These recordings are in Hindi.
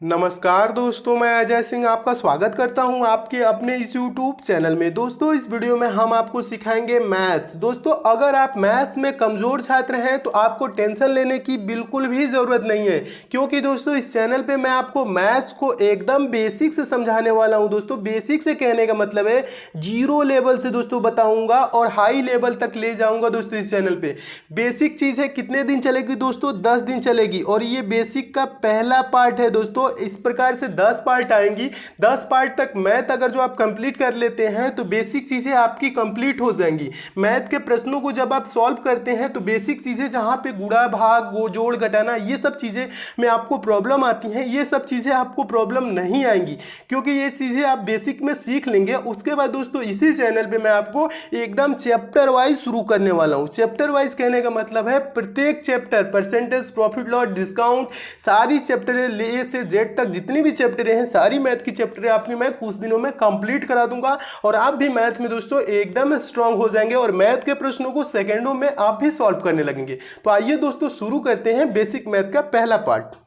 नमस्कार दोस्तों, मैं अजय सिंह आपका स्वागत करता हूं आपके अपने इस YouTube चैनल में। दोस्तों, इस वीडियो में हम आपको सिखाएंगे मैथ्स। दोस्तों, अगर आप मैथ्स में कमज़ोर छात्र हैं तो आपको टेंशन लेने की बिल्कुल भी ज़रूरत नहीं है, क्योंकि दोस्तों इस चैनल पे मैं आपको मैथ्स को एकदम बेसिक से समझाने वाला हूं। दोस्तों, बेसिक से कहने का मतलब है जीरो लेवल से दोस्तों बताऊँगा और हाई लेवल तक ले जाऊँगा। दोस्तों, इस चैनल पर बेसिक चीज़ है, कितने दिन चलेगी दोस्तों? 10 दिन चलेगी और ये बेसिक का पहला पार्ट है। दोस्तों, इस प्रकार से 10 पार्ट आएंगी। 10 पार्ट तक मैथ अगर जो आप कंप्लीट कर लेते हैं तो बेसिक चीज़ें आपकी कंप्लीट हो जाएंगी। मैथ के प्रश्नों को जब आप सॉल्व करते हैं तो बेसिक चीज़ें जहां पे गुणा भाग जोड़ घटाना ये सब चीज़ें में आपको प्रॉब्लम आती हैं, ये सब चीज़ें आपको प्रॉब्लम नहीं आएंगी, क्योंकि ये चीज़ें आप बेसिक में सीख लेंगे। उसके बाद दोस्तों इसी चैनल पर मैं आपको एकदम चैप्टर वाइज शुरू करने वाला हूँ। चैप्टर वाइज कहने का मतलब है प्रत्येक chapter, percentage, profit loss, discount, सारी चैप्टर ए से जेड तक जितनी भी चैप्टरें हैं, सारी मैथ की चैप्टरें आपकी मैं कुछ दिनों में कंप्लीट करा दूंगा और आप भी मैथ में दोस्तों एकदम स्ट्रांग हो जाएंगे और मैथ के प्रश्नों को सेकंडों में आप भी सॉल्व करने लगेंगे। तो आइए दोस्तों शुरू करते हैं बेसिक मैथ का पहला पार्ट।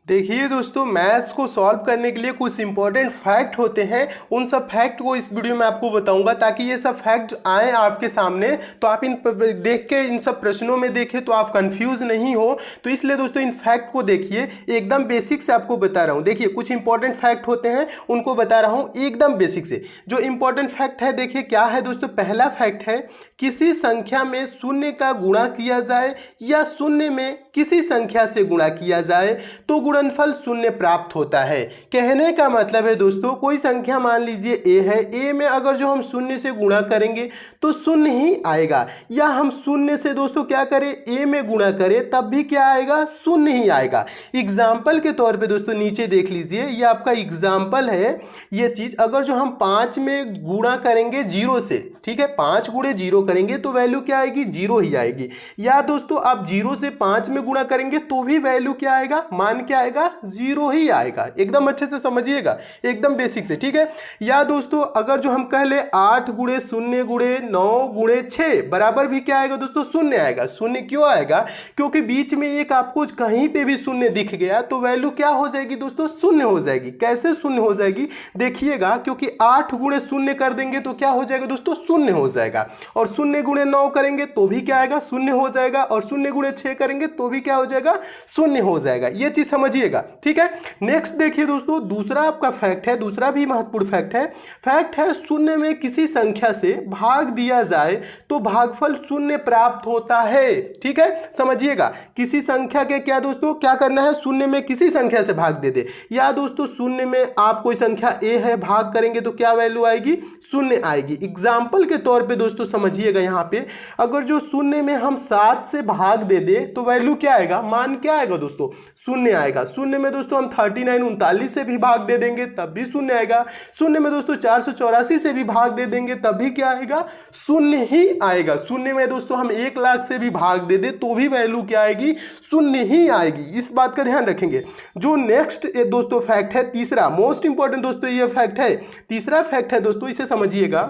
देखिए दोस्तों, मैथ्स को सॉल्व करने के लिए कुछ इंपॉर्टेंट फैक्ट होते हैं। उन सब फैक्ट को इस वीडियो में आपको बताऊंगा ताकि ये सब फैक्ट आए आपके सामने, तो आप इन देख के इन सब प्रश्नों में देखें तो आप कंफ्यूज नहीं हो। तो इसलिए दोस्तों इन फैक्ट को देखिए, एकदम बेसिक से आपको बता रहा हूँ। देखिए, कुछ इंपॉर्टेंट फैक्ट होते हैं, उनको बता रहा हूँ एकदम बेसिक से। जो इंपॉर्टेंट फैक्ट है देखिए क्या है दोस्तों। पहला फैक्ट है, किसी संख्या में शून्य का गुणा किया जाए या शून्य में किसी संख्या से गुणा किया जाए तो गुणनफल शून्य प्राप्त होता है। कहने का मतलब है दोस्तों, कोई संख्या मान लीजिए ए है, ए में अगर जो हम शून्य से गुणा करेंगे तो शून्य ही आएगा, या हम शून्य से दोस्तों क्या करें, ए में गुणा करें तब भी क्या आएगा, शून्य ही आएगा। एग्जाम्पल के तौर पे दोस्तों नीचे देख लीजिए, ये आपका एग्जाम्पल है। ये चीज अगर जो हम 5 में गुणा करेंगे 0 से, ठीक है, 5 गुणे 0 करेंगे तो वैल्यू क्या आएगी, 0 ही आएगी। या दोस्तों आप 0 से 5 में गुणा करेंगे तो भी वैल्यू क्या आएगा, मान क्या आएगा, 0 ही आएगा। एकदम अच्छे से समझिएगा, एकदम बेसिक से, ठीक है। या दोस्तों अगर जो हम कह ले 8 गुणे 0 गुणे 9 गुणे 6 बराबर भी क्या आएगा दोस्तों, शून्य आएगा। शून्य क्यों आएगा, क्योंकि बीच में एक आपको कहीं पे भी शून्य दिख गया तो वैल्यू क्या हो जाएगी दोस्तों, शून्य हो जाएगी। कैसे शून्य हो जाएगी देखिएगा, क्योंकि 8 गुणे 0 कर देंगे तो क्या हो जाएगा दोस्तों, शून्य हो जाएगा। और 0 गुणे 9 करेंगे तो भी क्या आएगा, शून्य हो जाएगा। और 0 गुणे 6 करेंगे तो भी क्या हो जाएगा, शून्य हो जाएगा। ये चीज समझिएगा, ठीक है। नेक्स्ट देखिए दोस्तों, दूसरा आपका फैक्ट है, दूसरा भी महत्वपूर्ण फैक्ट है। फैक्ट है, शून्य में किसी संख्या से भाग दिया जाए तो भागफल शून्य प्राप्त होता है। ठीक है, समझिएगा। किसी संख्या के क्या दोस्तों क्या करना है, शून्य में किसी संख्या से भाग दे दे। या दोस्तों शून्य में आप कोई संख्या ए है, भाग करेंगे तो क्या वैल्यू आएगी, शून्य आएगी। एग्जाम्पल के तौर पे दोस्तों समझिएगा, यहाँ पे अगर जो शून्य में हम 7 से भाग दे दे तो वैल्यू क्या आएगा, मान क्या आएगा दोस्तों, शून्य आएगा। शून्य में दोस्तों हम 39 से भी भाग दे देंगे तब भी शून्य आएगा। शून्य में दोस्तों 484 से भी भाग दे देंगे तब भी क्या आएगा, शून्य ही आएगा। शून्य में दोस्तों हम 1 लाख से भी भाग दे दे तो भी वैल्यू क्या आएगी, शून्य ही आएगी। इस बात का ध्यान रखेंगे। जो नेक्स्ट दोस्तों फैक्ट है, तीसरा मोस्ट इंपॉर्टेंट दोस्तों ये फैक्ट है। तीसरा फैक्ट है दोस्तों, इसे समझिएगा।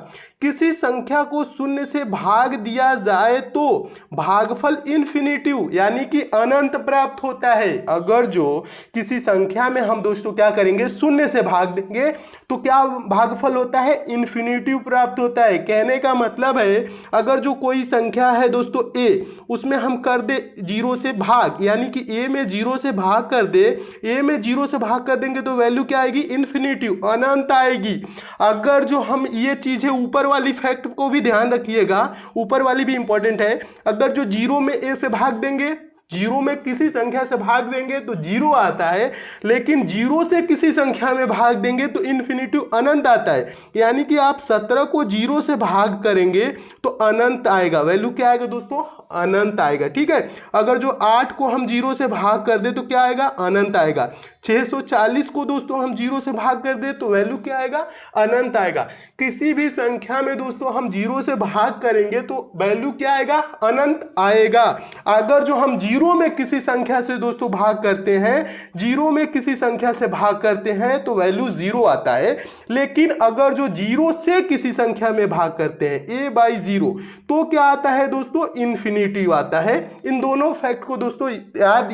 किसी संख्या को शून्य से भाग दिया जाए तो भागफल इन्फिनिटिव यानी कि अनंत प्राप्त होता है। अगर जो किसी संख्या में हम दोस्तों क्या करेंगे, शून्य से भाग देंगे तो क्या भागफल होता है, इन्फिनिटिव प्राप्त होता है। कहने का मतलब है, अगर जो कोई संख्या है दोस्तों ए, उसमें हम कर दे 0 से भाग, यानी कि ए में 0 से भाग कर दे, ए में 0 से भाग कर देंगे तो वैल्यू क्या आएगी, इन्फिनिटिव, अनंत आएगी। अगर जो हम ये चीजें ऊपर वाली फैक्ट को भी ध्यान रखिएगा, ऊपर वाली भी इंपॉर्टेंट है। अगर जो 0 में ए से भाग देंगे, 0 में किसी संख्या से भाग देंगे तो 0 आता है, लेकिन 0 से किसी संख्या में भाग देंगे तो इन्फिनिटिव अनंत आता है। यानी कि आप 17 को 0 से भाग करेंगे तो अनंत आएगा। वैल्यू क्या आएगा दोस्तों, अनंत आएगा। ठीक है, अगर जो 8 को हम 0 से भाग कर दे तो क्या आएगा, अनंत आएगा। 640 को दोस्तों हम 0 से भाग कर दे तो वैल्यू क्या आएगा, अनंत आएगा। किसी भी संख्या में दोस्तों हम 0 से भाग करेंगे तो वैल्यू क्या आएगा, अनंत आएगा। अगर जो हम 0 में किसी संख्या से दोस्तों भाग करते हैं, 0 में किसी संख्या से भाग करते हैं तो वैल्यू 0 आता है। लेकिन अगर जो 0 से किसी संख्या में भाग करते हैं a/0 तो क्या आता है दोस्तों, इन्फिनिटी आता है। इन दोनों फैक्ट को दोस्तों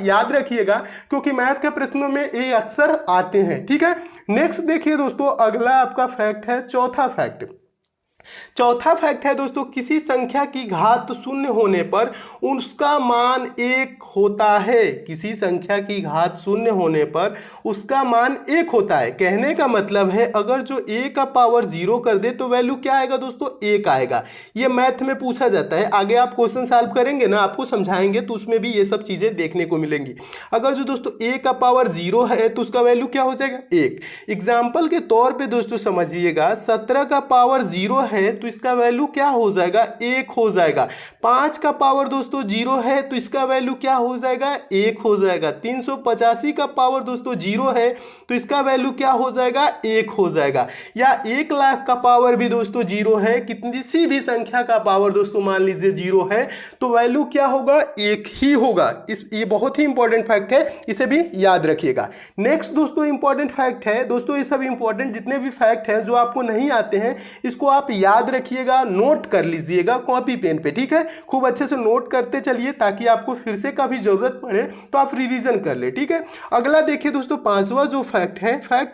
याद रखिएगा, क्योंकि मैथ के प्रश्नों में ये अक्सर आते हैं। ठीक है, नेक्स्ट देखिए दोस्तों, अगला आपका फैक्ट है चौथा फैक्ट। चौथा फैक्ट है दोस्तों, किसी संख्या की घात शून्य होने पर उसका मान 1 होता है। किसी संख्या की घात शून्य होने पर उसका मान 1 होता है। कहने का मतलब है अगर जो a का पावर 0 कर दे तो वैल्यू क्या आएगा दोस्तों, 1 आएगा। ये मैथ में पूछा जाता है। आगे आप क्वेश्चन सॉल्व करेंगे ना, आपको समझाएंगे तो उसमें भी ये सब चीजें देखने को मिलेंगी। अगर जो दोस्तों a का पावर 0 है तो उसका वैल्यू क्या हो जाएगा, 1। एग्जाम्पल के तौर पर दोस्तों समझिएगा, 17 का पावर 0 है तो इसका वैल्यू क्या हो जाएगा, 1 हो जाएगा। 5 का पावर दोस्तों 0 है तो इसका वैल्यू क्या हो जाएगा, 1 हो जाएगा। 385 का पावर दोस्तों 0 है तो इसका वैल्यू क्या हो जाएगा, 1 हो जाएगा। या 1 लाख का पावर भी दोस्तों 0 है, किसी भी संख्या का पावर दोस्तों मान लीजिए 0 है तो वैल्यू क्या होगा, 1 ही होगा। ये बहुत ही इंपॉर्टेंट फैक्ट है, इसे भी याद रखिएगा। नेक्स्ट दोस्तों इंपॉर्टेंट फैक्ट है दोस्तों, ये सब इंपॉर्टेंट जितने भी फैक्ट हैं जो आपको नहीं आते हैं इसको आप याद रखिएगा, नोट कर लीजिएगा कॉपी पेन पे। ठीक है, खूब अच्छे से नोट करते चलिए ताकि आपको फिर से कभी जरूरत पड़े तो आप रिवीजन कर ले। ठीक है, अगला देखिए दोस्तों, पांचवा जो फैक्ट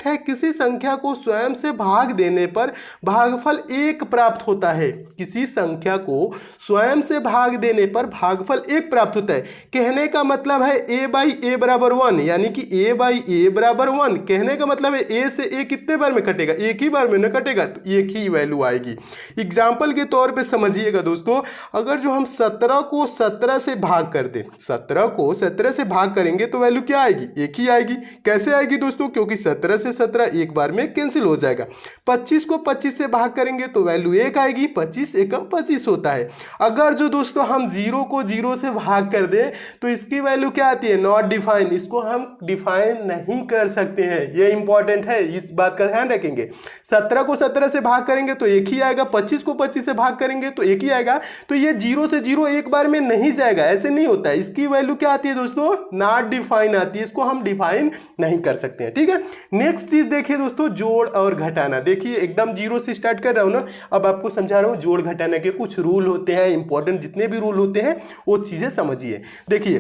है किसी संख्या को स्वयं से भाग देने पर भागफल 1 प्राप्त होता है। किसी संख्या को स्वयं से भाग देने पर भागफल 1 प्राप्त होता है। कहने का मतलब है a/a बराबर 1, यानी कि a/a बराबर 1। कहने का मतलब है a से a कितने बार में कटेगा, एक ही बार में न कटेगा, तो एक ही वैल्यू आएगी। एग्जाम्पल के तौर पे समझिएगा दोस्तों, अगर जो हम 17 को 17 से भाग कर दें, 17 को 17 से भाग करेंगे तो वैल्यू क्या आएगी, 1 ही आएगी। कैसे आएगी दोस्तों, क्योंकि 17 से 17 एक बार में कैंसिल हो जाएगा। 25 को 25 से भाग करेंगे तो वैल्यू 1 आएगी। 25 एकम 25 होता है। अगर जो दोस्तों हम 0 को 0 से भाग कर दें तो इसकी वैल्यू क्या आती है, नॉट डिफाइन। इसको हम डिफाइन नहीं कर सकते हैं, ये इंपॉर्टेंट है, इस बात का ध्यान रखेंगे। 17 को 17 से भाग करेंगे तो 1 ही आएगा। 25 को 25 से भाग करेंगे तो 1 ही आएगा। तो ये 0 से 0 एक बार में नहीं जाएगा, ऐसे नहीं होता है। इसकी वैल्यू क्या आती है दोस्तों, नॉट डिफाइन आती है, इसको हम डिफाइन नहीं कर सकते हैं। ठीक है, नेक्स्ट चीज देखिए दोस्तों, जोड़ और घटाना। देखिए एकदम 0 से स्टार्ट कर रहा हूं ना, अब आपको समझा रहा हूं जोड़ घटाना के कुछ रूल होते हैं, इंपॉर्टेंट जितने भी रूल होते हैं वो चीजें समझिए। देखिए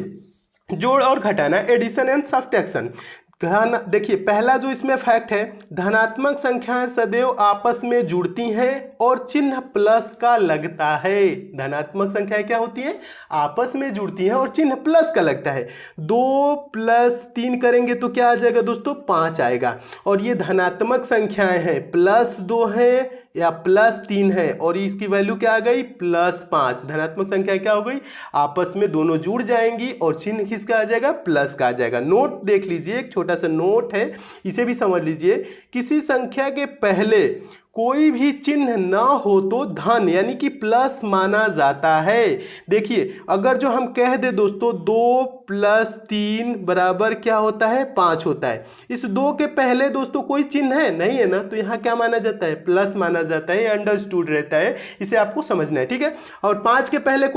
जोड़ और घटाना, एडिशन एंड सब्ट्रैक्शन। देखिए पहला जो इसमें फैक्ट है, धनात्मक संख्याएं सदैव आपस में जुड़ती हैं और चिन्ह प्लस का लगता है। धनात्मक संख्याएं क्या होती हैं, आपस में जुड़ती हैं और चिन्ह प्लस का लगता है। 2 + 3 करेंगे तो क्या आ जाएगा दोस्तों, 5 आएगा। और ये धनात्मक संख्याएं हैं, +2 है या +3 है और इसकी वैल्यू क्या आ गई, +5। धनात्मक संख्या क्या हो गई, आपस में दोनों जुड़ जाएंगी और चिन्ह किसका आ जाएगा, प्लस का आ जाएगा। नोट देख लीजिए, एक छोटा सा नोट है, इसे भी समझ लीजिए। किसी संख्या के पहले कोई भी चिन्ह ना हो तो धन यानी कि प्लस माना जाता है। देखिए अगर जो हम कह दे दोस्तों 2 + 3 बराबर क्या होता है, 5 होता है। इस 2 के पहले दोस्तों कोई चिन्ह है नहीं है ना, तो यहाँ क्या माना जाता है, प्लस माना जाता है, अंडरस्टूड रहता है, इसे आपको समझना है। ठीक है, और 5 के पहले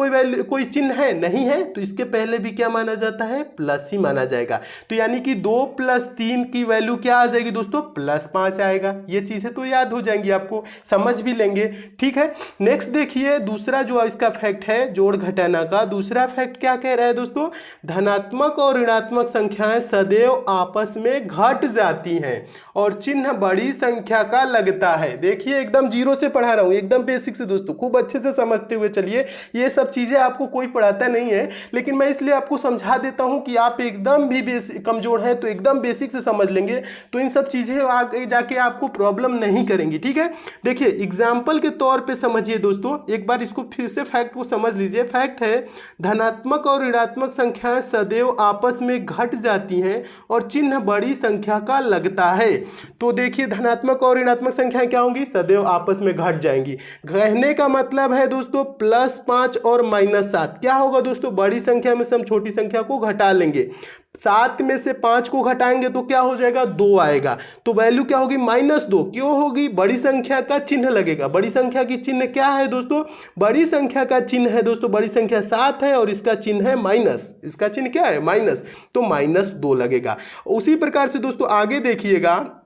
कोई चिन्ह है नहीं है तो इसके पहले भी क्या माना जाता है, प्लस ही माना जाएगा। तो यानी कि 2 + 3 की वैल्यू क्या आ जाएगी दोस्तों, +5 आएगा। ये चीजें तो याद हो जाएंगी, आपको समझ भी लेंगे। ठीक है, नेक्स्ट देखिए दूसरा जो इसका फैक्ट है जोड़ घटाना का, दूसरा फैक्ट क्या कह रहा है दोस्तों, धनात्मक और ऋणात्मक संख्याएं सदैव आपस में घट जाती हैं और चिन्ह बड़ी संख्या का लगता है। देखिए एकदम 0 से पढ़ा रहा हूं, एकदम बेसिक से दोस्तों, खूब अच्छे से समझते हुए चलिए। ये सब चीजें आपको कोई पढ़ाता नहीं है, लेकिन मैं इसलिए आपको समझा देता हूं कि आप एकदम भी कमजोर हैं तो एकदम बेसिक से समझ लेंगे तो इन सब चीजें आगे जाके आपको प्रॉब्लम नहीं करेंगी। ठीक है, देखिए एग्जाम्पल के तौर पे समझिए दोस्तों, एक बार इसको फिर से फैक्ट को समझ लीजिए। फैक्ट है धनात्मक और ऋणात्मक संख्याएं सदैव आपस में घट जाती हैं और चिन्ह बड़ी संख्या का लगता है। तो देखिए धनात्मक और ऋणात्मक संख्याएं क्या होंगी, सदैव आपस में घट जाएंगी। कहने का मतलब है दोस्तों +5 और -7 क्या होगा दोस्तों, बड़ी संख्या में से हम छोटी संख्या को घटा लेंगे। 7 में से 5 को घटाएंगे तो क्या हो जाएगा, 2 आएगा। तो वैल्यू क्या होगी, -2। क्यों होगी, बड़ी संख्या का चिन्ह लगेगा। बड़ी संख्या की चिन्ह क्या है दोस्तों, बड़ी संख्या का चिन्ह है दोस्तों, बड़ी संख्या 7 है और इसका चिन्ह है माइनस। इसका चिन्ह क्या है, माइनस, तो -2 लगेगा। उसी प्रकार से दोस्तों आगे देखिएगा,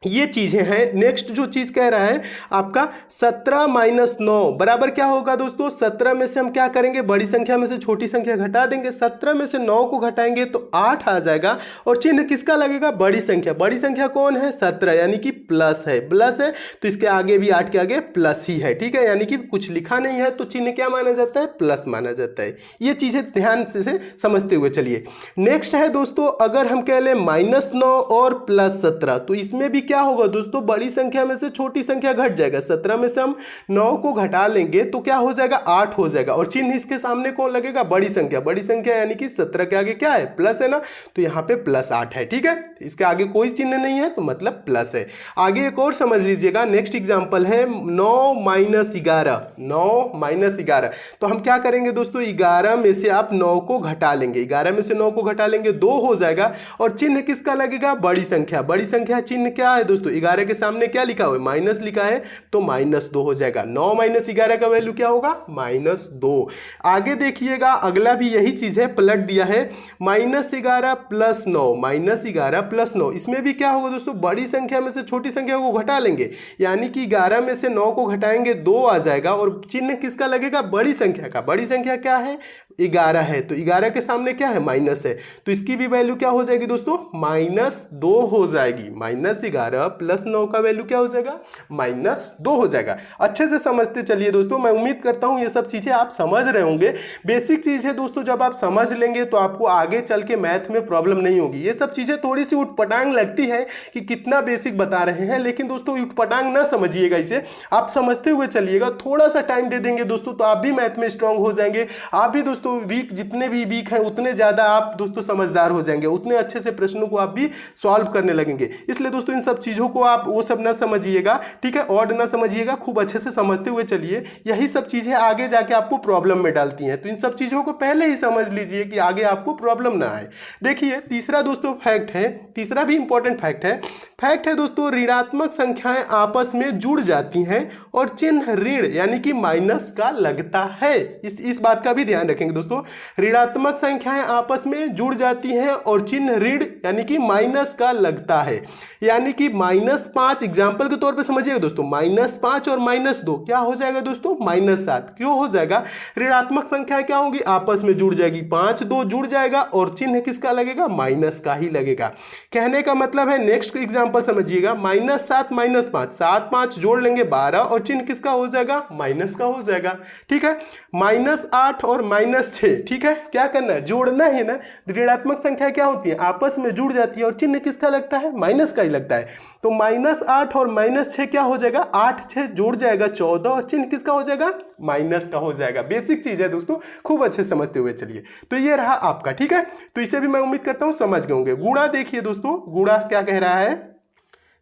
ये चीजें हैं। नेक्स्ट जो चीज कह रहा है आपका 17 - 9 बराबर क्या होगा दोस्तों, 17 में से हम क्या करेंगे, बड़ी संख्या में से छोटी संख्या घटा देंगे। 17 में से 9 को घटाएंगे तो 8 आ जाएगा और चिन्ह किसका लगेगा, बड़ी संख्या। बड़ी संख्या कौन है, 17, यानी कि प्लस है। प्लस है तो इसके आगे भी 8 के आगे प्लस ही है, ठीक है, यानी कि कुछ लिखा नहीं है तो चिन्ह क्या माना जाता है, प्लस माना जाता है। ये चीजें ध्यान से समझते हुए चलिए। नेक्स्ट है दोस्तों, अगर हम कह लें -9 और +17 तो इसमें भी क्या होगा दोस्तों, बड़ी संख्या में से छोटी संख्या घट जाएगा। 17 में से हम 9 को घटा लेंगे तो क्या हो जाएगा, 8 हो जाएगा और चिन्ह इसके सामने कौन लगेगा, बड़ी संख्या। बड़ी संख्या यानी कि 17 के आगे क्या है, प्लस है ना, तो यहाँ पे +8 है, ठीक है। इसके आगे कोई चिन्ह नहीं है तो मतलब प्लस है। आगे एक और समझ लीजिएगा, नेक्स्ट एग्जांपल है 9 - 11। 9 - 11 तो हम क्या करेंगे दोस्तों, 11 में से आप 9 को घटा लेंगे। 11 में से 9 को घटा लेंगे 2 हो जाएगा और चिन्ह किसका लगेगा, बड़ी संख्या। बड़ी संख्या चिन्ह क्या है दोस्तों, 11 के सामने क्या लिखा हुआ है, माइनस लिखा है तो -2 हो जाएगा। 9 - 11 का वैल्यू क्या होगा, -2। आगे देखिएगा, अगला भी यही चीज है, पलट दिया है, -11 + 9। -11 + 9 इसमें भी क्या होगा दोस्तों, बड़ी संख्या में से छोटी संख्या को घटा लेंगे, यानी कि 11 में से 9 को घटाएंगे 2 आ जाएगा और चिन्ह किसका लगेगा, बड़ी संख्या का। बड़ी संख्या क्या है, 11 है तो 11 के सामने क्या है, माइनस है, तो इसकी भी वैल्यू क्या हो जाएगी दोस्तों, -2 हो जाएगी। -11 + 9 का वैल्यू क्या हो जाएगा, -2 हो जाएगा। अच्छे से समझते चलिए दोस्तों, मैं उम्मीद करता हूं ये सब चीजें आप समझ रहे होंगे। बेसिक चीज है दोस्तों, जब आप समझ लेंगे तो आपको आगे चल के मैथ में प्रॉब्लम नहीं होगी। ये सब चीजें थोड़ी सी उटपटांग लगती है कि कितना बेसिक बता रहे हैं, लेकिन दोस्तों उटपटांग ना समझिएगा, इसे आप समझते हुए चलिएगा। थोड़ा सा टाइम दे देंगे दोस्तों तो आप भी मैथ में स्ट्रांग हो जाएंगे। आप भी दोस्तों वीक, जितने भी वीक हैं उतने ज्यादा आप दोस्तों समझदार हो जाएंगे, उतने अच्छे से प्रश्नों को आप भी सॉल्व करने लगेंगे। इसलिए दोस्तों इन सब चीजों को आप वो सब ना समझिएगा, ठीक है, ऑड ना समझिएगा, खूब अच्छे से समझते हुए चलिए। यही सब चीजें आगे जाके आपको प्रॉब्लम में डालती हैं, तो इन सब चीजों को पहले ही समझ लीजिए कि आगे आपको प्रॉब्लम ना आए। देखिए तीसरा दोस्तों फैक्ट है, तीसरा भी इंपॉर्टेंट फैक्ट है दोस्तों, ऋणात्मक संख्याएं आपस में जुड़ जाती हैं और चिन्ह ऋण यानी कि माइनस का लगता है। इस बात का भी ध्यान रखेंगे दोस्तों, ऋणात्मक संख्याएं आपस में जुड़ जाती हैं और चिन्ह ऋण यानी कि माइनस का लगता है। यानी कि -5 एग्जाम्पल के तौर पे समझिएगा दोस्तों, -5 और -2 क्या हो जाएगा दोस्तों, -7। क्यों हो जाएगा, ऋणात्मक संख्याएं क्या होंगी, आपस में जुड़ जाएगी, 5 2 जुड़ जाएगा और चिन्ह किसका लगेगा, माइनस का ही लगेगा। कहने का मतलब है, नेक्स्ट एग्जाम्पल समझिएगा, -7 - 5, 7 5 जोड़ लेंगे 12 और चिन्ह किसका हो जाएगा, माइनस का हो जाएगा, ठीक है। -8 और -6, ठीक है, क्या करना है, जोड़ना है ना। ऋणात्मक संख्या क्या होती है, आपस में जुड़ जाती है और चिन्ह किसका लगता है, माइनस का ही लगता है। तो -8 और -6 क्या हो जाएगा, 8 6 जोड़ जाएगा 14 और चिन्ह किसका हो जाएगा, माइनस का हो जाएगा। बेसिक चीज है दोस्तों, खूब अच्छे समझते हुए चलिए। तो ये रहा आपका, ठीक है, तो इसे भी मैं उम्मीद करता हूं समझ गए होंगे। गुणा देखिए दोस्तों, गुणा क्या कह रहा है,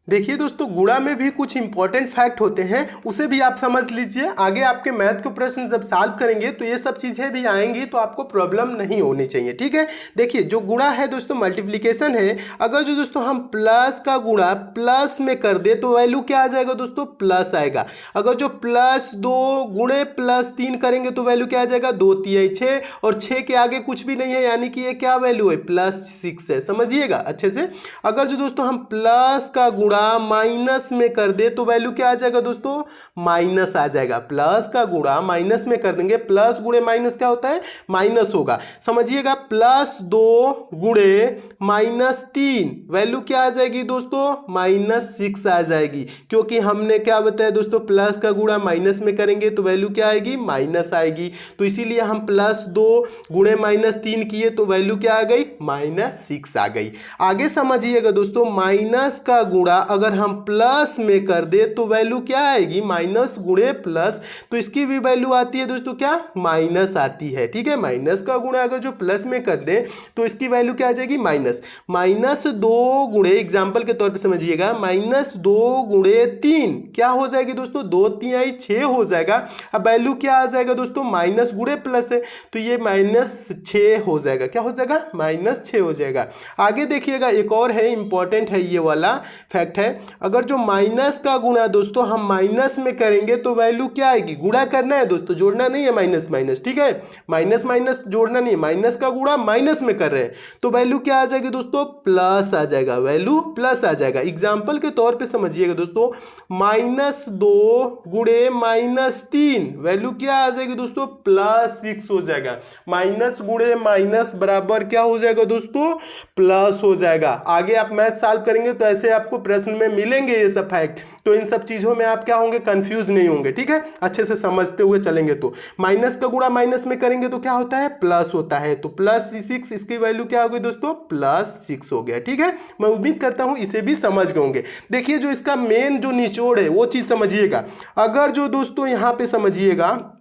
देखिए दोस्तों गुणा में भी कुछ इंपॉर्टेंट फैक्ट होते हैं, उसे भी आप समझ लीजिए। आगे आपके मैथ के प्रश्न जब सॉल्व करेंगे तो ये सब चीजें भी आएंगी, तो आपको प्रॉब्लम नहीं होनी चाहिए, ठीक है। देखिए जो गुणा है दोस्तों, मल्टीप्लिकेशन है, अगर जो दोस्तों हम प्लस का गुणा प्लस में कर दे तो वैल्यू क्या आ जाएगा दोस्तों, प्लस आएगा। अगर जो +2 गुणे +3 करेंगे तो वैल्यू क्या आ जाएगा, 2 3 6 और 6 के आगे कुछ भी नहीं है, यानी कि ये क्या वैल्यू है, +6 है, समझिएगा अच्छे से। अगर जो दोस्तों हम प्लस का गुणा माइनस में कर दे तो वैल्यू क्या आ जाएगा दोस्तों, माइनस आ जाएगा। प्लस का गुणा माइनस में कर देंगे, प्लस गुणे माइनस क्या होता है, माइनस होगा, समझिएगा। +2 गुणे -3 वैल्यू क्या आ जाएगी दोस्तों, -6 आ जाएगी, क्योंकि हमने क्या बताया दोस्तों, प्लस का गुणा माइनस में करेंगे तो वैल्यू क्या आएगी, माइनस आएगी। तो इसीलिए हम +2 गुणे -3 किए तो वैल्यू क्या आ गई, -6 आ गई। आगे समझिएगा दोस्तों, माइनस का गुणा अगर हम प्लस में कर दे तो वैल्यू क्या आएगी, माइनस गुणे प्लस, तो इसकी भी वैल्यू आती है दोस्तों क्या, माइनस आती है। ठीक है, माइनस का गुणा अगर जो प्लस में कर दे तो इसकी वैल्यू क्या आ जाएगी, माइनस। माइनस 2 गुणे, एग्जाम्पल के तौर पे समझिएगा, माइनस 2 गुणे 3 क्या हो जाएगी दोस्तों, 2 3 6 हो जाएगा। अब वैल्यू क्या आ जाएगा दोस्तों, माइनस गुणे प्लस है तो ये -6 हो जाएगा। क्या हो जाएगा, -6 हो जाएगा। आगे देखिएगा, एक और है, इंपॉर्टेंट है ये वाला फैक्ट है। अगर जो माइनस का गुणा दोस्तों हम माइनस में करेंगे तो वैल्यू क्या आएगी, गुणा करना है दोस्तों, जोड़ना नहीं है, माइनस माइनस। ठीक है, माइनस माइनस जोड़ना नहीं है, माइनस का गुणा माइनस में कर रहे हैं तो वैल्यू क्या आ जाएगी दोस्तों, प्लस आ जाएगा, वैल्यू प्लस आ जाएगा। एग्जाम्पल के तौर पे समझिएगा दोस्तों, -2 गुणे -3 वैल्यू क्या आ जाएगी दोस्तों, +6 हो जाएगा। माइनस गुणे माइनस बराबर क्या हो जाएगा दोस्तों, प्लस हो जाएगा। आगे आप मैथ सॉल्व करेंगे तो ऐसे आपको प्रश्न में मिलेंगे ये सब फैक्ट, तो इन सब चीजों में आप क्या होंगे, कंफ्यूज नहीं होंगे। ठीक है, अच्छे से समझते हुए चलेंगे। तो माइनस का गुणा माइनस में करेंगे तो क्या होता है, प्लस होता है, तो +6, इसकी वैल्यू क्या हो गई दोस्तों, +6 हो गया। ठीक है, मैं उम्मीद करता हूं इसे भी समझ गए होंगे। देखिए, जो इसका मेन जो निचोड़ है वो चीज समझिएगा। अगर जो दोस्तों यहां पे समझिएगा,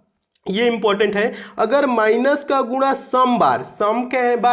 ये इंपॉर्टेंट है, अगर माइनस का गुणा सम बार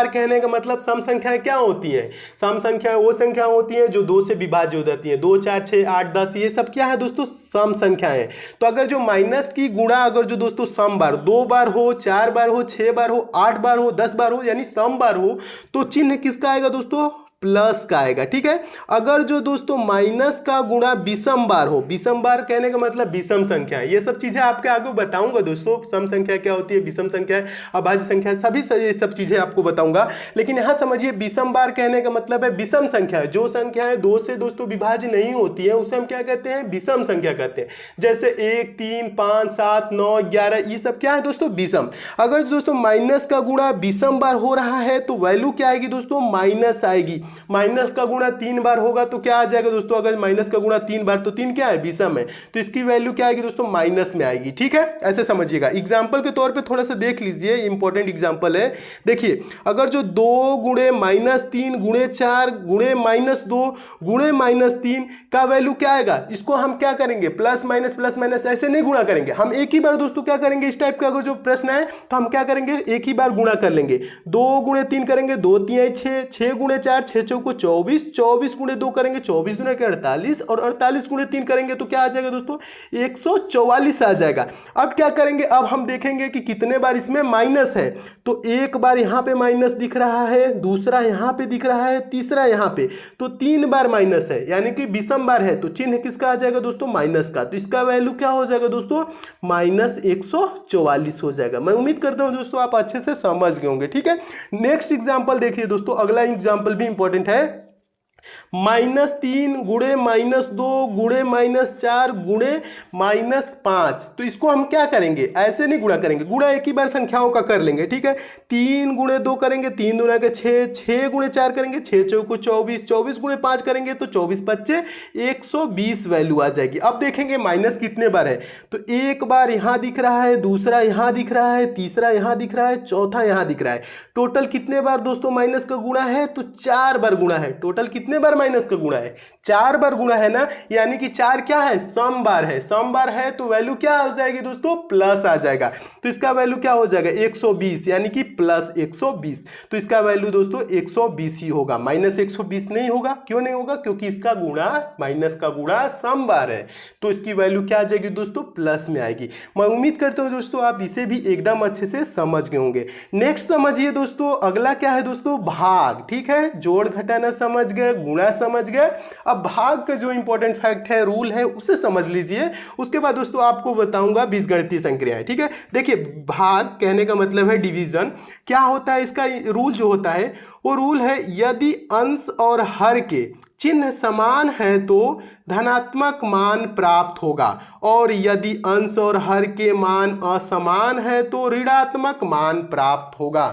कहने का मतलब सम संख्याएं क्या होती हैं, सम संख्याएं वो संख्या होती हैं जो 2 से विभाज्य हो जाती हैं। 2 4 6 8 10 ये सब क्या है दोस्तों, सम संख्याएं। तो अगर जो माइनस की गुणा अगर जो दोस्तों सम बार 2 बार हो, 4 बार हो, 6 बार हो, 8 बार हो, 10 बार हो, यानी सम बार हो, तो चिन्ह किसका आएगा दोस्तों, प्लस का आएगा। ठीक है, अगर जो दोस्तों माइनस का गुणा विषम बार हो, विषम बार कहने का मतलब विषम संख्या, ये सब चीजें आपके आगे बताऊंगा दोस्तों, सम संख्या क्या होती है, विषम संख्या, अभाज्य संख्या, सभी ये सब चीजें आपको बताऊंगा। लेकिन यहां समझिए, विषम बार कहने का मतलब है विषम संख्या, जो संख्याएं 2 से दोस्तों विभाज्य नहीं होती है उसे हम क्या कहते हैं, विषम संख्या कहते हैं। जैसे 1 3 5 7 9 11 ये सब क्या है दोस्तों, विषम। अगर दोस्तों माइनस का गुणा विषम बार हो रहा है तो वैल्यू क्या आएगी दोस्तों, माइनस आएगी। माइनस का गुणा 3 बार होगा तो क्या आ जाएगा दोस्तों, अगर माइनस का गुणा 3 बार, तो 3 क्या है, विषम है, तो इसकी वैल्यू क्या आएगी दोस्तों, माइनस में आएगी। ठीक है, ऐसे समझिएगा। एग्जाम्पल के तौर पे थोड़ा सा देख लीजिए, इंपॉर्टेंट एग्जाम्पल है। देखिए, अगर जो 2 गुणे -3 गुणे 4 गुणे -2 गुणे -3 का वैल्यू क्या आएगा, इसको हम क्या करेंगे, प्लस माइनस ऐसे नहीं गुणा करेंगे, हम एक ही बार दोस्तों क्या करेंगे, इस टाइप का अगर जो प्रश्न है तो हम क्या करेंगे, एक ही बार गुणा कर लेंगे। 2 गुणे 3 करेंगे, 2 3 6, 6 गुणे 4 6 को 24, 24 गुणे 2 करेंगे, 24 दूना के 48, और 48 गुणे 3 करेंगे तो क्या आ जाएगा दोस्तों, 144 आ जाएगा। अब क्या करेंगे, अब हम देखेंगे कि कितने बार इसमें माइनस है, तो एक बार यहां पे माइनस दिख रहा है, दूसरा यहां पे दिख रहा है, तीसरा यहां पे, तो 3 बार माइनस है, यानी कि विषम बार है, तो चिन्ह किसका आ जाएगा दोस्तों, माइनस का। तो इसका वैल्यू क्या हो जाएगा दोस्तों, -144 हो जाएगा। मैं उम्मीद करता हूं दोस्तों आप अच्छे से समझ गए होंगे। ठीक है, नेक्स्ट एग्जांपल देखिए दोस्तों, अगला एग्जांपल भी इंपॉर्टेंट है। -3 गुणे -2 गुणे -4 गुणे -5, तो इसको हम क्या करेंगे, ऐसे नहीं गुणा करेंगे, गुणा एक ही बार संख्याओं का कर लेंगे। ठीक है, 3 गुणे 2 करेंगे, 3 दूना के 6, 6 गुणे 4 करेंगे, 6 चौको 24, 24 गुणे 5 करेंगे तो 24 5 120 वैल्यू आ जाएगी। अब देखेंगे माइनस कितने बार है, तो एक बार यहां दिख रहा है, दूसरा यहां दिख रहा है, तीसरा यहां दिख रहा है, चौथा यहां दिख रहा है। टोटल कितने बार दोस्तों माइनस का गुणा है, तो 4 बार गुणा है। टोटल कितने बार माइनस का गुणा है, 4 बार गुणा है ना, यानी कि 4 क्या है, सम बार है। सम बार है तो वैल्यू क्या हो जाएगी दोस्तों, प्लस आ जाएगा। तो इसका वैल्यू क्या हो जाएगा, 120, यानी कि +120। तो इसका वैल्यू दोस्तों 120 ही होगा, -120 नहीं होगा। क्यों नहीं होगा, क्योंकि इसका गुणा, माइनस का गुणा सम बार है, तो इसकी वैल्यू क्या आ जाएगी दोस्तों, प्लस में आएगी। मैं उम्मीद करता हूं दोस्तों आप इसे भी एकदम अच्छे से समझ गए होंगे। नेक्स्ट समझिए दोस्तों, अगला क्या है दोस्तों, भाग। ठीक है, जोड़ घटाना समझ गए, गुणा समझ गए। अब भाग का जो इंपॉर्टेंट फैक्ट है, रूल है, उसे समझ लीजिए। उसके बाद दोस्तों आपको बताऊंगा बीजगणितीय संक्रियाएं। ठीक है, देखिए, भाग कहने का मतलब है डिवीजन। क्या होता है इसका रूल, जो होता है वो रूल है, यदि अंश और हर के चिन्ह समान है तो धनात्मक मान प्राप्त होगा, और यदि अंश और हर के मान असमान है तो ऋणात्मक मान प्राप्त होगा।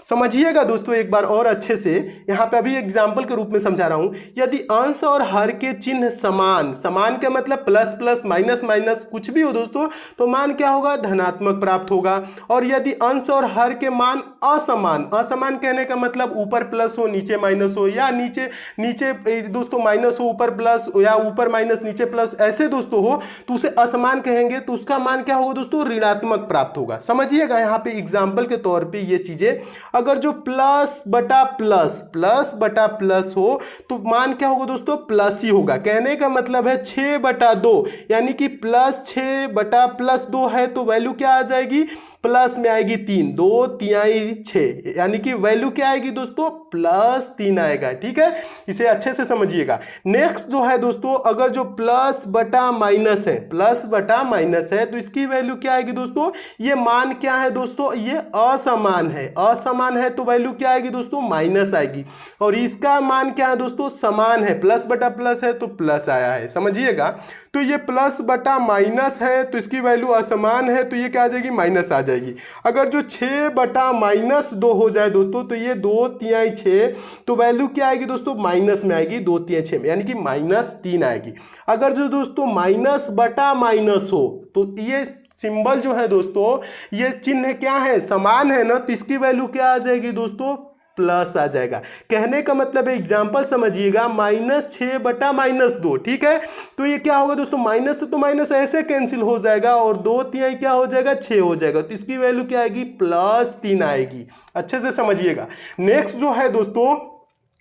समझिएगा दोस्तों एक बार और अच्छे से, यहाँ पे अभी एग्जाम्पल के रूप में समझा रहा हूं। यदि अंश और हर के चिन्ह समान, समान का मतलब प्लस प्लस माइनस माइनस कुछ भी हो दोस्तों, तो मान क्या होगा, धनात्मक प्राप्त होगा। और यदि अंश और हर के मान असमान, असमान कहने का मतलब ऊपर प्लस हो नीचे माइनस हो, या नीचे नीचे दोस्तों माइनस हो ऊपर प्लस, या ऊपर माइनस नीचे प्लस, ऐसे दोस्तों हो तो उसे असमान कहेंगे, तो उसका मान क्या होगा दोस्तों, ऋणात्मक प्राप्त होगा। समझिएगा यहाँ पे एग्जाम्पल के तौर पे ये चीजें, अगर जो प्लस बटा प्लस, प्लस बटा प्लस हो तो मान क्या होगा दोस्तों, प्लस ही होगा। कहने का मतलब है 6/2, यानी कि प्लस 6/+2 है तो वैल्यू क्या आ जाएगी, प्लस में आएगी 3, 2 तिहाई 6, यानी कि वैल्यू क्या आएगी दोस्तों, +3 आएगा। ठीक है, इसे अच्छे से समझिएगा। नेक्स्ट जो है दोस्तों, अगर जो प्लस बटा माइनस है, प्लस बटा माइनस है, तो इसकी वैल्यू क्या आएगी दोस्तों, ये मान क्या है दोस्तों, ये असमान है, असमान है तो वैल्यू क्या आएगी दोस्तों, माइनस आएगी। और इसका मान क्या है दोस्तों, समान है, प्लस बटा प्लस है तो प्लस आया है। समझिएगा, तो ये प्लस बटा माइनस है तो इसकी वैल्यू असमान है तो ये क्या आ जाएगी, माइनस आ जाएगी। अगर जो 6/-2 हो जाए दोस्तों, तो ये 2 तिहाई 6, तो वैल्यू क्या आएगी दोस्तों, माइनस में आएगी, 2 तिहाई 6 में, यानी कि -3 आएगी। अगर जो दोस्तों माइनस बटा माइनस हो तो ये सिंबल जो है दोस्तों, ये चिन्ह क्या है, समान है ना, तो इसकी वैल्यू क्या आ जाएगी दोस्तों, प्लस आ जाएगा। कहने का मतलब है, एग्जाम्पल समझिएगा, -6/-2, ठीक है, तो ये क्या होगा दोस्तों, माइनस से तो माइनस ऐसे कैंसिल हो जाएगा और 2 तिहाई क्या हो जाएगा, 6 हो जाएगा, तो इसकी वैल्यू क्या आएगी, +3 आएगी। अच्छे से समझिएगा। नेक्स्ट जो है दोस्तों,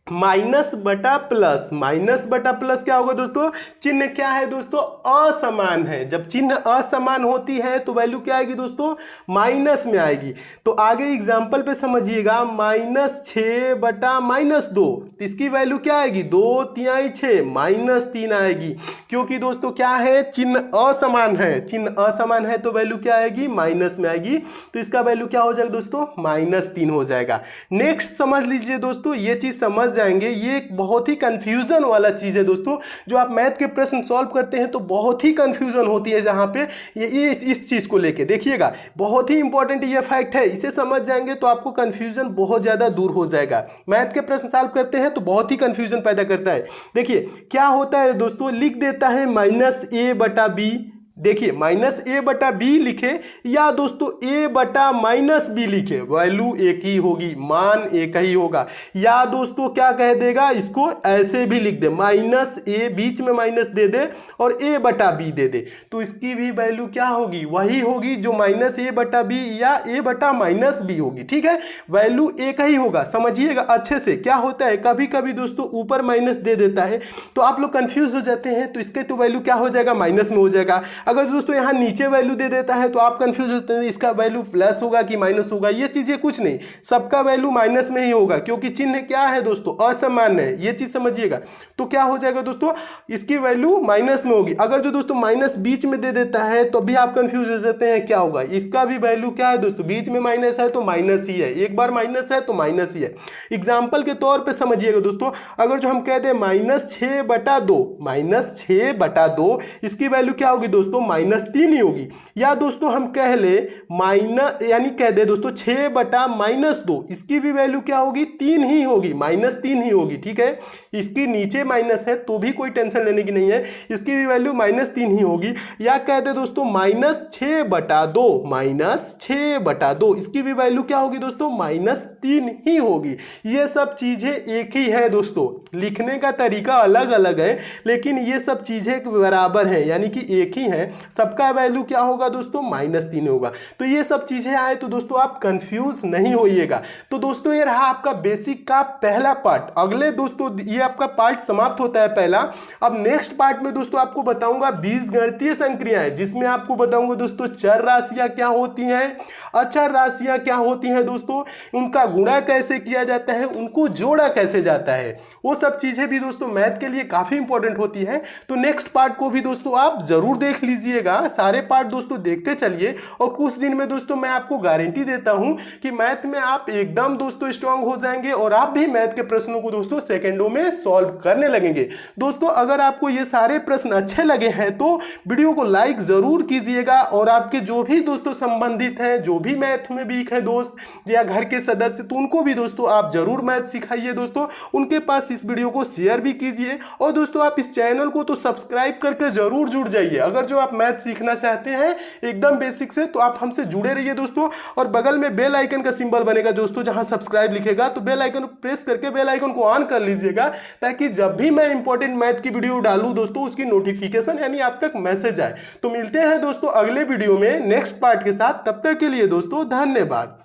माइनस बटा प्लस, माइनस बटा प्लस क्या होगा दोस्तों, चिन्ह क्या है दोस्तों, असमान है। जब चिन्ह असमान होती है तो वैल्यू क्या आएगी दोस्तों, माइनस में आएगी। तो आगे एग्जांपल पे समझिएगा, -6/-2, तो इसकी वैल्यू क्या आएगी, 2 तिहाई 6, -3 आएगी। क्योंकि दोस्तों क्या है, चिन्ह असमान है, चिन्ह असमान है तो वैल्यू क्या आएगी, माइनस में आएगी, तो इसका वैल्यू क्या हो जाएगा दोस्तों, -3 हो जाएगा। नेक्स्ट समझ लीजिए दोस्तों, ये चीज समझ जाएंगे, ये एक बहुत ही कंफ्यूजन वाला चीज है दोस्तों। जो आप मैथ के प्रश्न सॉल्व करते हैं तो बहुत ही कंफ्यूजन होती है जहां पे ये इस चीज को लेके, देखिएगा बहुत ही इंपॉर्टेंट ये फैक्ट है, इसे समझ जाएंगे तो आपको कंफ्यूजन बहुत ज्यादा दूर हो जाएगा। मैथ के प्रश्न सॉल्व करते हैं तो बहुत ही कंफ्यूजन पैदा करता है। देखिए क्या होता है दोस्तों, लिख देता है -a/b, देखिए -a/b लिखे या दोस्तों a/-b लिखे, वैल्यू एक ही होगी, मान एक ही होगा। या दोस्तों क्या कह देगा, इसको ऐसे भी लिख दे, -a, बीच में माइनस दे दे और a/b दे दे, तो इसकी भी वैल्यू क्या होगी, वही होगी जो -a/b या a/-b होगी। ठीक है, वैल्यू एक ही होगा। समझिएगा अच्छे से, क्या होता है कभी कभी दोस्तों ऊपर माइनस दे देता है तो आप लोग कंफ्यूज हो जाते हैं, तो इसके तो वैल्यू क्या हो जाएगा, माइनस में हो जाएगा। अगर दोस्तों यहाँ नीचे वैल्यू दे देता है तो आप कंफ्यूज होते हैं, इसका वैल्यू प्लस होगा कि माइनस होगा। ये चीजें कुछ नहीं, सबका वैल्यू माइनस में ही होगा, क्योंकि चिन्ह क्या है दोस्तों, असमान है, ये चीज समझिएगा। तो क्या हो जाएगा दोस्तों, इसकी वैल्यू माइनस में होगी। अगर जो दोस्तों माइनस बीच में दे देता है तो भी आप कंफ्यूज हो जाते हैं, क्या होगा, इसका भी वैल्यू क्या है दोस्तों, बीच में माइनस है तो माइनस ही है, एक बार माइनस है तो माइनस ही है। एग्जाम्पल के तौर पर समझिएगा दोस्तों, अगर जो हम कह दें -6/2, -6/2, इसकी वैल्यू क्या होगी दोस्तों, -3 ही होगी। या दोस्तों हम कह ले माइनस, यानी कह दे दोस्तों 6/-2, इसकी भी वैल्यू क्या होगी, 3 ही होगी, -3 ही होगी। ठीक है, इसकी नीचे माइनस है तो भी कोई टेंशन लेने की नहीं है, इसकी भी वैल्यू -3 ही होगी। या कह दे दोस्तों -6/2, -6/2, इसकी भी वैल्यू क्या होगी दोस्तों, -3 ही होगी। ये सब चीजें एक ही है दोस्तों, लिखने का तरीका अलग अलग है लेकिन ये सब चीजें बराबर है, यानी कि एक ही है। सबका वैल्यू क्या होगा दोस्तों, -3 होगा। तो ये सब चीजें आए तो दोस्तों आप कंफ्यूज नहीं होइएगा। तो दोस्तों ये रहा आपका बेसिक का पहला पार्ट। अगले दोस्तों ये आपका पार्ट समाप्त होता है पहला। अब नेक्स्ट पार्ट में दोस्तों आपको बताऊंगा बीजगणितीय संक्रियाएं, जिसमें आपको बताऊंगा दोस्तों चर राशियां क्या होती हैं, अचर राशियां क्या होती हैं दोस्तों, उनका गुणा कैसे किया जाता है, उनको जोड़ा कैसे जाता है, वो सब चीजें भी दोस्तों मैथ के लिए काफी इंपॉर्टेंट होती है। तो नेक्स्ट पार्ट को भी दोस्तों आप जरूर देख लीजिए। कीजिएगा, सारे पार्ट दोस्तों देखते चलिए और कुछ दिन में दोस्तों मैं आपको गारंटी देता हूं कि मैथ में आप एकदम दोस्तों स्ट्रांग हो जाएंगे और आप भी मैथ के प्रश्नों को दोस्तों सेकंडों में सॉल्व करने लगेंगे। दोस्तों अगर आपको ये सारे प्रश्न अच्छे लगे हैं तो वीडियो को लाइक जरूर कीजिएगा और आपके जो भी दोस्तों संबंधित हैं, जो भी मैथ में वीक है दोस्त या घर के सदस्य, तो उनको भी दोस्तों आप जरूर मैथ सिखाइए दोस्तों, उनके पास इस वीडियो को शेयर भी कीजिए। और दोस्तों आप इस चैनल को तो सब्सक्राइब करके जरूर जुड़ जाइए। अगर जो आप मैथ सीखना चाहते हैं एकदम बेसिक से, तो आप हमसे जुड़े रहिए दोस्तों। और बगल में बेल आइकन का सिंबल बनेगा दोस्तों, जहां सब्सक्राइब लिखेगा तो बेल आइकन प्रेस करके बेल आइकन को ऑन कर लीजिएगा, ताकि जब भी मैं इंपॉर्टेंट मैथ की वीडियो डालूं दोस्तों उसकी नोटिफिकेशन यानी आप तक मैसेज आए। तो मिलते हैं दोस्तों अगले वीडियो में नेक्स्ट पार्ट के साथ, तब तक के लिए दोस्तों धन्यवाद।